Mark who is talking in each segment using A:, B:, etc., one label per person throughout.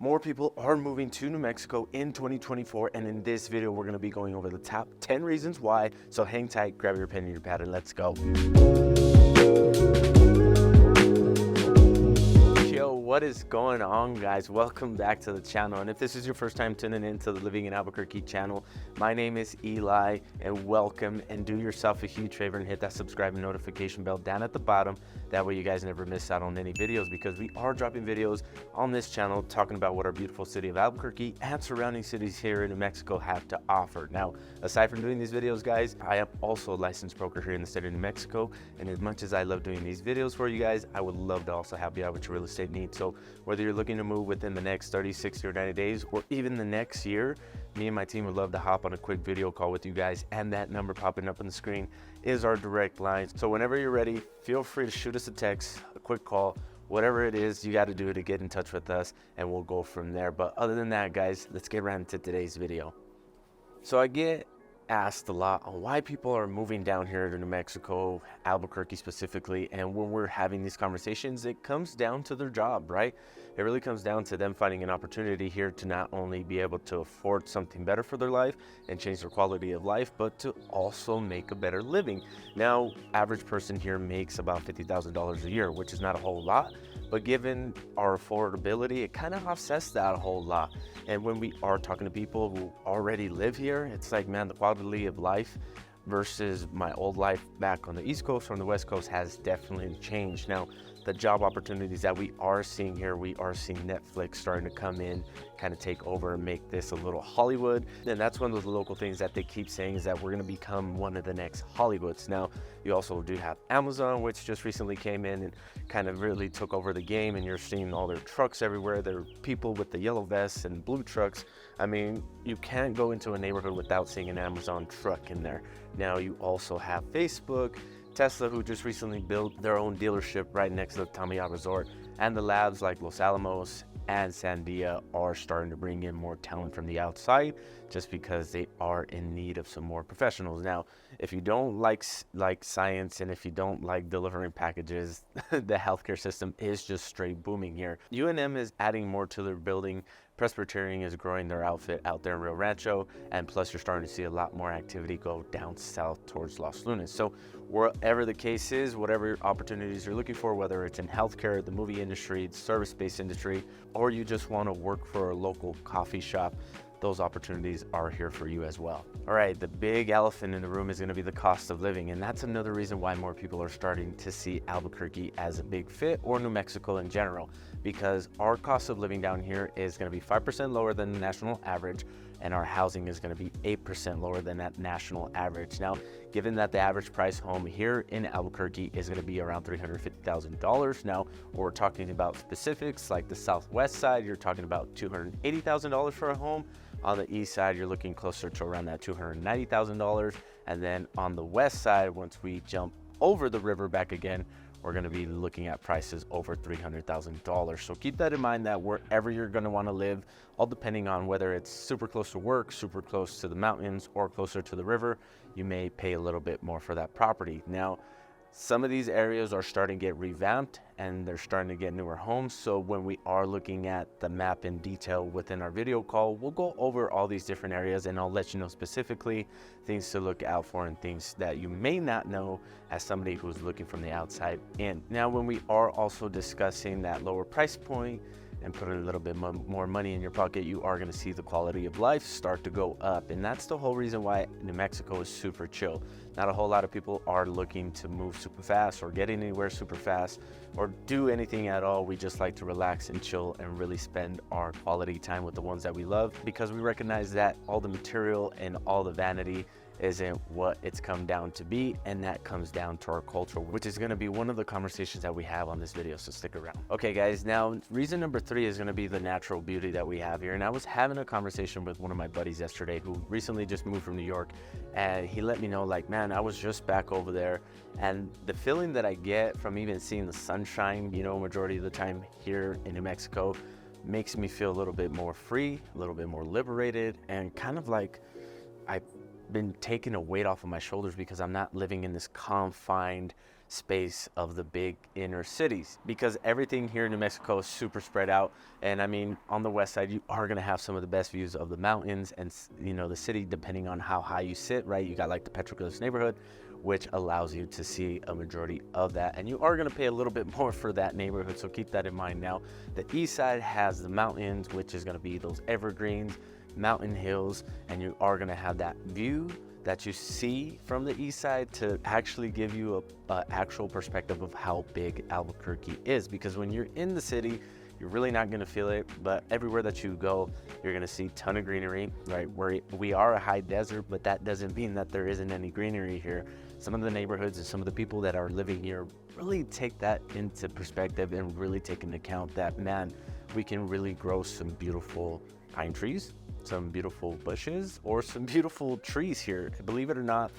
A: More people are moving to New Mexico in 2024, and in this video, we're gonna be going over the top 10 reasons why. So hang tight, grab your pen and your pad, and let's go. Yo, what is going on, guys? Welcome back to the channel. And if this is your first time tuning into the Living in Albuquerque channel, my name is Eli, and welcome. And do yourself a huge favor and hit that subscribe and notification bell down at the bottom. That way you guys never miss out on any videos, because we are dropping videos on this channel talking about what our beautiful city of Albuquerque and surrounding cities here in New Mexico have to offer. Now, aside from doing these videos, guys, I am also a licensed broker here in the state of New Mexico. And as much as I love doing these videos for you guys, I would love to also help you out with your real estate needs. So whether you're looking to move within the next 30, 60, or 90 days, or even the next year, me and my team would love to hop on a quick video call with you guys. And that number popping up on the screen is our direct line. So whenever you're ready, feel free to shoot us a text, a quick call, whatever it is you got to do to get in touch with us, and we'll go from there. But other than that, guys, let's get right into today's video. So I get asked a lot on why people are moving down here to New Mexico, Albuquerque specifically, and when we're having these conversations, it comes down to their job, right? It really comes down to them finding an opportunity here to not only be able to afford something better for their life and change their quality of life, but to also make a better living. Now, average person here makes about $50,000 a year, which is not a whole lot, but given our affordability, it kind of offsets that a whole lot. And when we are talking to people who already live here, it's like, man, the quality of life versus my old life back on the East Coast or on the West Coast has definitely changed. Now, the job opportunities that we are seeing here, we are seeing Netflix starting to come in, kind of take over and make this a little Hollywood. And that's one of the local things that they keep saying, is that we're going to become one of the next Hollywoods. Now, you also do have Amazon, which just recently came in and kind of really took over the game, and you're seeing all their trucks everywhere. There are people with the yellow vests and blue trucks. I mean, you can't go into a neighborhood without seeing an Amazon truck in there. Now, you also have Facebook, Tesla, who just recently built their own dealership right next to the Tamiya Resort, and the labs like Los Alamos and Sandia are starting to bring in more talent from the outside, just because they are in need of some more professionals. Now, if you don't like science, and if you don't like delivering packages, the healthcare system is just straight booming here. UNM is adding more to their building. Presbyterian is growing their outfit out there in Rio Rancho, and plus you're starting to see a lot more activity go down south towards Los Lunas. So wherever the case is, whatever opportunities you're looking for, whether it's in healthcare, the movie industry, the service-based industry, or you just want to work for a local coffee shop, those opportunities are here for you as well. All right, the big elephant in the room is going to be the cost of living, and that's another reason why more people are starting to see Albuquerque as a big fit, or New Mexico in general, because our cost of living down here is going to be 5% lower than the national average, and our housing is going to be 8% lower than that national average. Now, given that the average price home here in Albuquerque is going to be around $350,000. Now, when we're talking about specifics like the southwest side, you're talking about $280,000 for a home. On the east side, you're looking closer to around that $290,000. And then on the west side, once we jump over the river back again, we're going to be looking at prices over $300,000. So keep that in mind, that wherever you're going to want to live, all depending on whether it's super close to work, super close to the mountains, or closer to the river, you may pay a little bit more for that property. Now, some of these areas are starting to get revamped, and they're starting to get newer homes. So when we are looking at the map in detail within our video call, we'll go over all these different areas, and I'll let you know specifically things to look out for and things that you may not know as somebody who's looking from the outside in. Now, when we are also discussing that lower price point and putting a little bit more money in your pocket, you are going to see the quality of life start to go up. And that's the whole reason why New Mexico is super chill. Not a whole lot of people are looking to move super fast or get anywhere super fast or do anything at all. We just like to relax and chill and really spend our quality time with the ones that we love, because we recognize that all the material and all the vanity isn't what it's come down to be, and that comes down to our culture, which is going to be one of the conversations that we have on this video, so stick around. Okay, guys, now reason number 3 is going to be the natural beauty that we have here. And I was having a conversation with one of my buddies yesterday who recently just moved from New York, and he let me know, like, man, I was just back over there, and the feeling that I get from even seeing the sunshine, you know, majority of the time here in New Mexico, makes me feel a little bit more free, a little bit more liberated, and kind of like I been taking a weight off of my shoulders because I'm not living in this confined space of the big inner cities, because everything here in New Mexico is super spread out. And I mean, on the west side, you are going to have some of the best views of the mountains and, you know, the city, depending on how high you sit, right? You got like the Petroglyphs neighborhood, which allows you to see a majority of that, and you are going to pay a little bit more for that neighborhood, so keep that in mind. Now the east side has the mountains, which is going to be those evergreens, mountain hills, and you are going to have that view that you see from the east side to actually give you a actual perspective of how big Albuquerque is, because when you're in the city, you're really not going to feel it, but everywhere that you go, you're going to see a ton of greenery, right? We are a high desert, but that doesn't mean that there isn't any greenery here. Some of the neighborhoods and some of the people that are living here really take that into perspective and really take into account that, man, we can really grow some beautiful pine trees, some beautiful bushes, or some beautiful trees here. Believe it or not,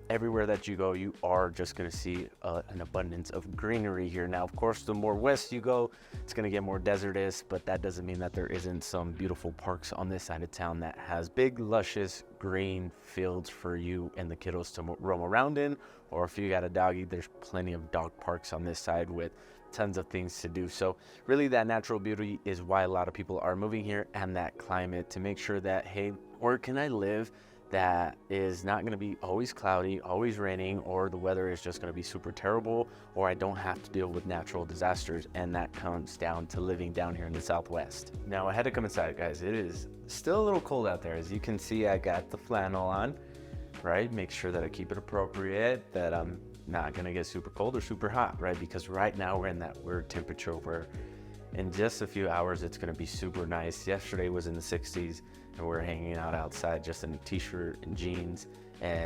A: everywhere that you go, you are just going to see an abundance of greenery here. Now, of course, the more west you go, it's going to get more desertous, but that doesn't mean that there isn't some beautiful parks on this side of town that has big, luscious green fields for you and the kiddos to roam around in. Or if you got a doggy, there's plenty of dog parks on this side with tons of things to do. So really, that natural beauty is why a lot of people are moving here, and that climate, to make sure that, hey, where can I live that is not going to be always cloudy, always raining, or the weather is just going to be super terrible, or I don't have to deal with natural disasters. And that comes down to living down here in the Southwest. Now I had to come inside, guys. It is still a little cold out there. As you can see, I got the flannel on, right? Make sure that I keep it appropriate, that I'm not going to get super cold or super hot, right? Because right now we're in that weird temperature where in just a few hours it's going to be super nice. Yesterday was in the 60s and we're hanging out outside just in a t-shirt and jeans,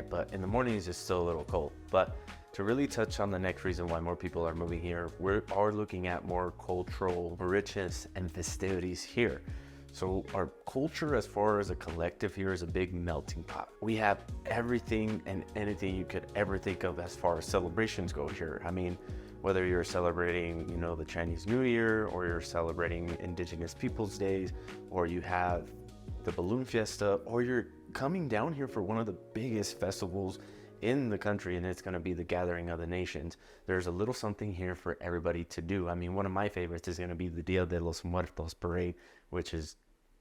A: but in the mornings it's still a little cold. But to really touch on the next reason why more people are moving here, we are looking at more cultural richness and festivities here. So our culture, as far as a collective here, is a big melting pot. We have everything and anything you could ever think of as far as celebrations go here. I mean, whether you're celebrating, you know, the Chinese New Year, or you're celebrating Indigenous Peoples Days, or you have the Balloon Fiesta, or you're coming down here for one of the biggest festivals in the country, and it's going to be the Gathering of the Nations. There's a little something here for everybody to do. I mean, one of my favorites is going to be the Dia de los Muertos parade, which is,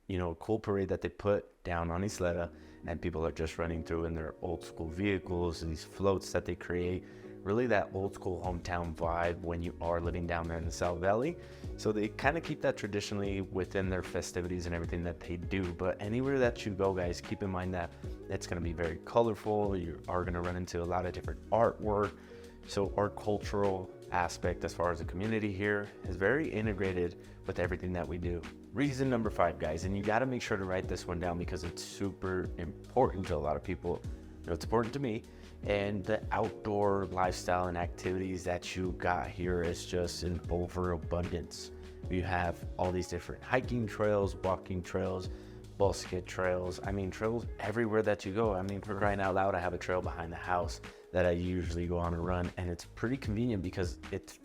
A: you know, a cool parade that they put down on Isleta, and people are just running through in their old school vehicles, these floats that they create. Really that old school hometown vibe when you are living down there in the South Valley. So they kind of keep that traditionally within their festivities and everything that they do. But anywhere that you go, guys, keep in mind that it's going to be very colorful. You are going to run into a lot of different artwork. So our cultural aspect as far as the community here is very integrated with everything that we do. Reason number 5, guys, and you got to make sure to write this one down because it's super important to a lot of people. You know, it's important to me. And the outdoor lifestyle and activities that you got here is just in overabundance. You have all these different hiking trails, walking trails, bosque trails. I mean, trails everywhere that you go. I mean, for crying out loud, I have a trail behind the house that I usually go on and run, and it's pretty convenient because it's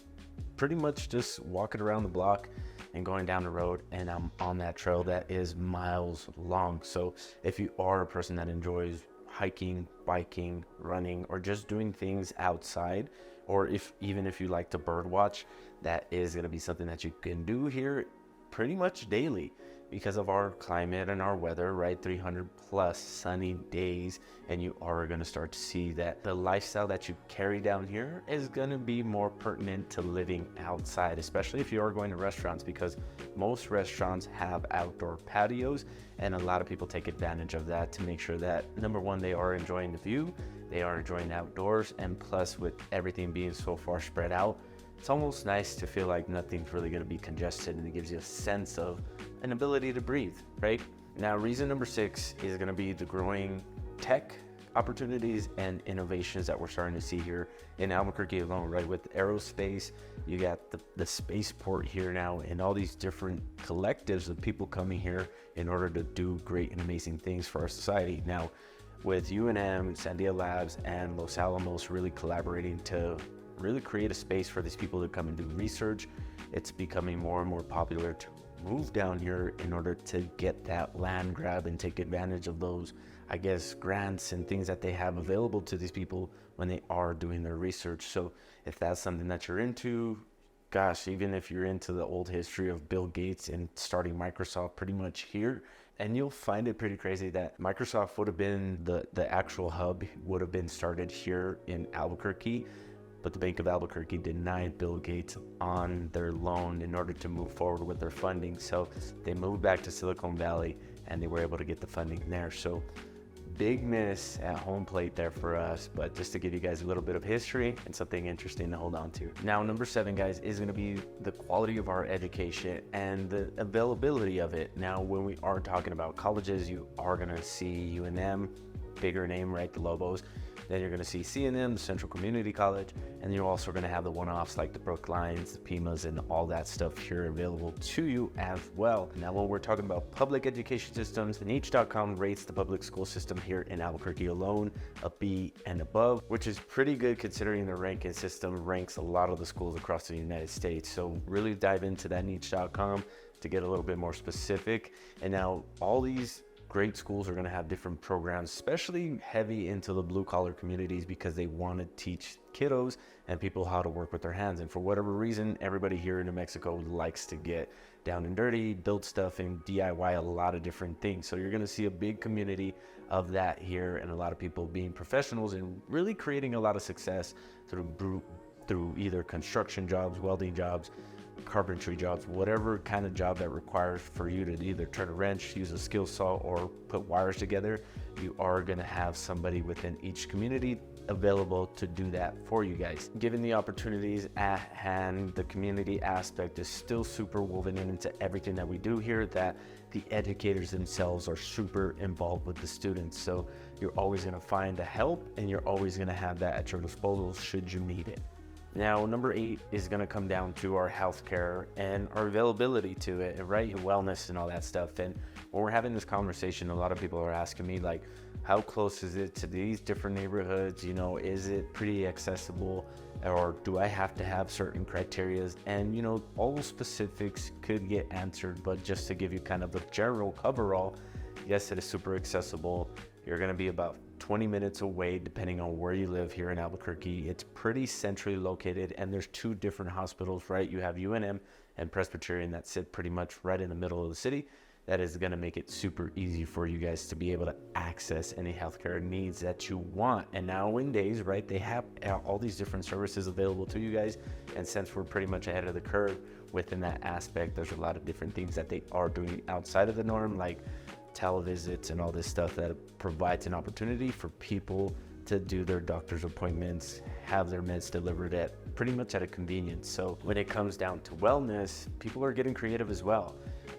A: pretty much just walking around the block and going down the road, and I'm on that trail that is miles long. So if you are a person that enjoys hiking, biking, running, or just doing things outside, or even if you like to bird watch, that is going to be something that you can do here pretty much daily because of our climate and our weather, right? 300 plus sunny days, and you are going to start to see that the lifestyle that you carry down here is going to be more pertinent to living outside, especially if you are going to restaurants, because most restaurants have outdoor patios, and a lot of people take advantage of that to make sure that, number one, they are enjoying the view, they are enjoying outdoors, and plus with everything being so far spread out, it's almost nice to feel like nothing's really going to be congested, and it gives you a sense of an ability to breathe, right? Now, reason number 6 is going to be the growing tech opportunities and innovations that we're starting to see here in Albuquerque alone, right? With aerospace, you got the spaceport here now, and all these different collectives of people coming here in order to do great and amazing things for our society. Now, with UNM, Sandia Labs, and Los Alamos really collaborating to really create a space for these people to come and do research, it's becoming more and more popular to move down here in order to get that land grab and take advantage of those, I guess, grants and things that they have available to these people when they are doing their research. So if that's something that you're into, gosh, even if you're into the old history of Bill Gates and starting Microsoft pretty much here, and you'll find it pretty crazy that Microsoft would have been the actual hub would have been started here in Albuquerque, but the Bank of Albuquerque denied Bill Gates on their loan in order to move forward with their funding. So they moved back to Silicon Valley and they were able to get the funding there. So big miss at home plate there for us, but just to give you guys a little bit of history and something interesting to hold on to. Now, number 7, guys, is going to be the quality of our education and the availability of it. Now, when we are talking about colleges, you are going to see UNM, bigger name, right? The Lobos. Then you're going to see CNM, the Central Community College, and you're also going to have the one-offs like the Brooklines, the Pimas, and all that stuff here available to you as well. Now, when we're talking about public education systems, Niche.com rates the public school system here in Albuquerque alone a B and above, which is pretty good considering the ranking system ranks a lot of the schools across the United States. So really dive into that Niche.com to get a little bit more specific. And now all these great schools are going to have different programs, especially heavy into the blue collar communities, because they want to teach kiddos and people how to work with their hands. And for whatever reason, everybody here in New Mexico likes to get down and dirty, build stuff, and DIY a lot of different things. So you're going to see a big community of that here, and a lot of people being professionals and really creating a lot of success through either construction jobs, welding jobs, carpentry jobs, whatever kind of job that requires for you to either turn a wrench, use a skill saw, or put wires together. You are going to have somebody within each community available to do that for you guys. Given the opportunities at hand, the community aspect is still super woven into everything that we do here, that the educators themselves are super involved with the students. So you're always going to find a help, and you're always going to have that at your disposal should you need it. Now, number 8 is going to come down to our healthcare and our availability to it, right? Wellness and all that stuff. And when we're having this conversation, a lot of people are asking me, like, how close is it to these different neighborhoods? You know, is it pretty accessible, or do I have to have certain criteria? And, you know, all those specifics could get answered, but just to give you kind of the general coverall, yes, it is super accessible. You're going to be about 20 minutes away, depending on where you live here in Albuquerque. It's pretty centrally located, and there's 2 different hospitals, right? You have UNM and Presbyterian that sit pretty much right in the middle of the city. That is going to make it super easy for you guys to be able to access any healthcare needs that you want. And nowadays, right, they have all these different services available to you guys. And since we're pretty much ahead of the curve within that aspect, there's a lot of different things that they are doing outside of the norm, like televisits and all this stuff that provides an opportunity for people to do their doctor's appointments, have their meds delivered at pretty much at a convenience. So when it comes down to wellness, people are getting creative as well.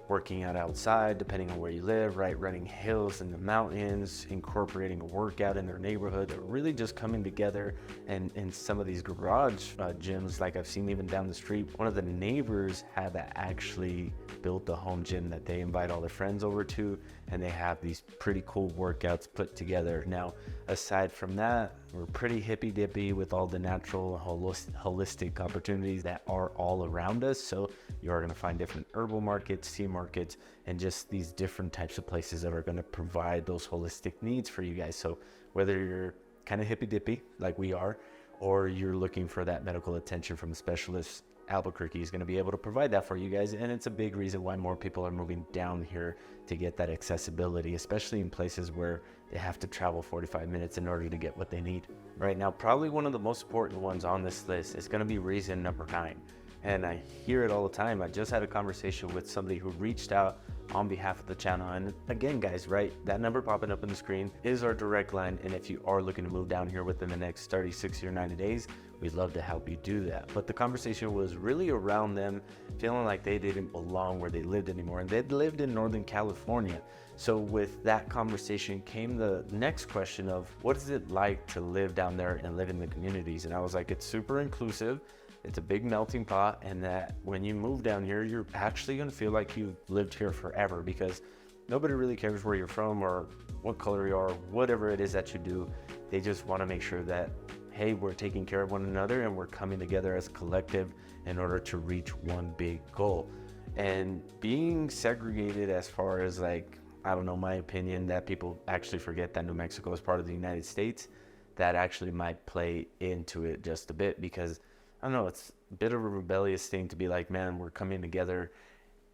A: Working out outside, depending on where you live, right? Running hills in the mountains, incorporating a workout in their neighborhood. They're really just coming together. And in some of these garage gyms, like I've seen even down the street, one of the neighbors had actually built a home gym that they invite all their friends over to, and they have these pretty cool workouts put together. Now, aside from that, we're pretty hippy dippy with all the natural holistic opportunities that are all around us. So you are going to find different herbal markets, tea markets, and just these different types of places that are going to provide those holistic needs for you guys. So whether you're kind of hippy dippy like we are, or you're looking for that medical attention from a specialist, Albuquerque is going to be able to provide that for you guys. And it's a big reason why more people are moving down here to get that accessibility, especially in places where they have to travel 45 minutes in order to get what they need. Right now, probably one of the most important ones on this list is going to be reason number 9. And I hear it all the time. I just had a conversation with somebody who reached out on behalf of the channel. And again, guys, right, that number popping up on the screen is our direct line. And if you are looking to move down here within the next 30, 60, or 90 days, we'd love to help you do that. But the conversation was really around them feeling like they didn't belong where they lived anymore. And they'd lived in Northern California. So with that conversation came the next question of, what is it like to live down there and live in the communities? And I was like, it's super inclusive. It's a big melting pot, and that when you move down here, you're actually going to feel like you've lived here forever, because nobody really cares where you're from or what color you are, whatever it is that you do. They just want to make sure that, hey, we're taking care of one another and we're coming together as a collective in order to reach one big goal. And being segregated, as far as like, I don't know, my opinion, that people actually forget that New Mexico is part of the United States, that actually might play into it just a bit, because I don't know, it's a bit of a rebellious thing to be like, man, we're coming together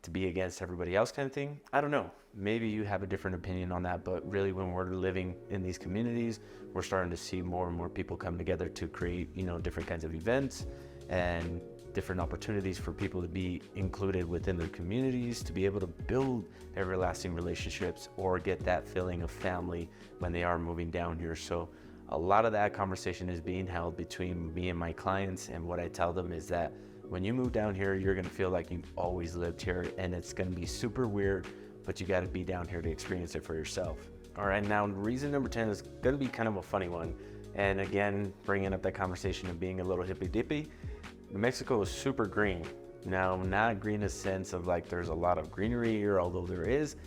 A: to be against everybody else kind of thing. I don't know. Maybe you have a different opinion on that, but really when we're living in these communities, we're starting to see more and more people come together to create, different kinds of events and different opportunities for people to be included within their communities, to be able to build everlasting relationships or get that feeling of family when they are moving down here. So a lot of that conversation is being held between me and my clients, and what I tell them is that when you move down here, you're gonna feel like you've always lived here, and it's gonna be super weird, but you gotta be down here to experience it for yourself. All right, now reason number 10 is gonna be kind of a funny one. And again, bringing up that conversation of being a little hippy dippy, New Mexico is super green. Now, not green in a sense of like there's a lot of greenery here, although there is,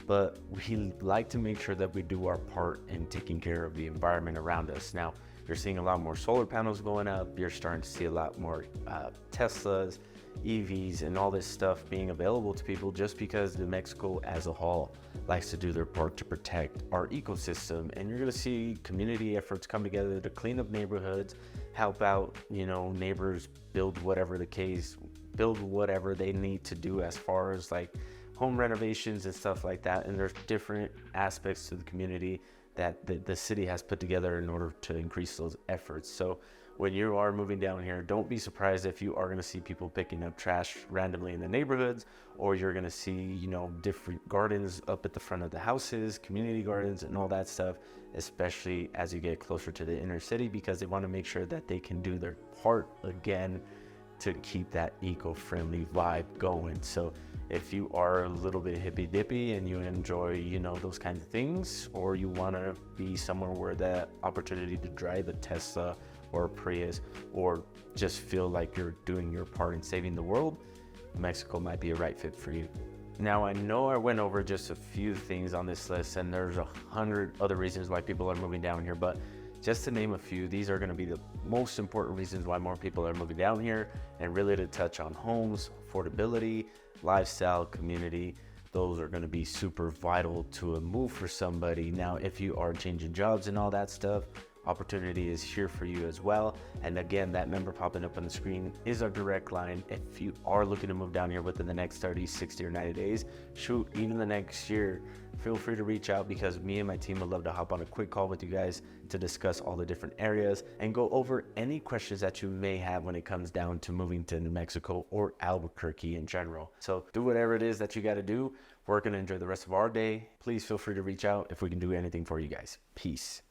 A: but we like to make sure that we do our part in taking care of the environment around us. Now, you're seeing a lot more solar panels going up. You're starting to see a lot more Teslas, EVs, and all this stuff being available to people, just because New Mexico as a whole likes to do their part to protect our ecosystem. And you're gonna see community efforts come together to clean up neighborhoods, help out, neighbors build whatever they need to do as far as like home renovations and stuff like that. And there's different aspects to the community that the city has put together in order to increase those efforts. So when you are moving down here, don't be surprised if you are going to see people picking up trash randomly in the neighborhoods, or you're going to see, different gardens up at the front of the houses, community gardens and all that stuff, especially as you get closer to the inner city, because they want to make sure that they can do their part again to keep that eco-friendly vibe going. So if you are a little bit hippy dippy and you enjoy, those kinds of things, or you want to be somewhere where that opportunity to drive a Tesla or a Prius, or just feel like you're doing your part in saving the world, Mexico might be a right fit for you. Now, I know I went over just a few things on this list, and there's 100 other reasons why people are moving down here, but just to name a few, these are going to be the most important reasons why more people are moving down here, and really to touch on homes, affordability, lifestyle, community. Those are going to be super vital to a move for somebody. Now, if you are changing jobs and all that stuff, opportunity is here for you as well. And again, that number popping up on the screen is our direct line. If you are looking to move down here within the next 30, 60, or 90 days, shoot, even the next year, feel free to reach out, because me and my team would love to hop on a quick call with you guys to discuss all the different areas and go over any questions that you may have when it comes down to moving to New Mexico or Albuquerque in general. So do whatever it is that you got to do. We're going to enjoy the rest of our day. Please feel free to reach out if we can do anything for you guys. Peace.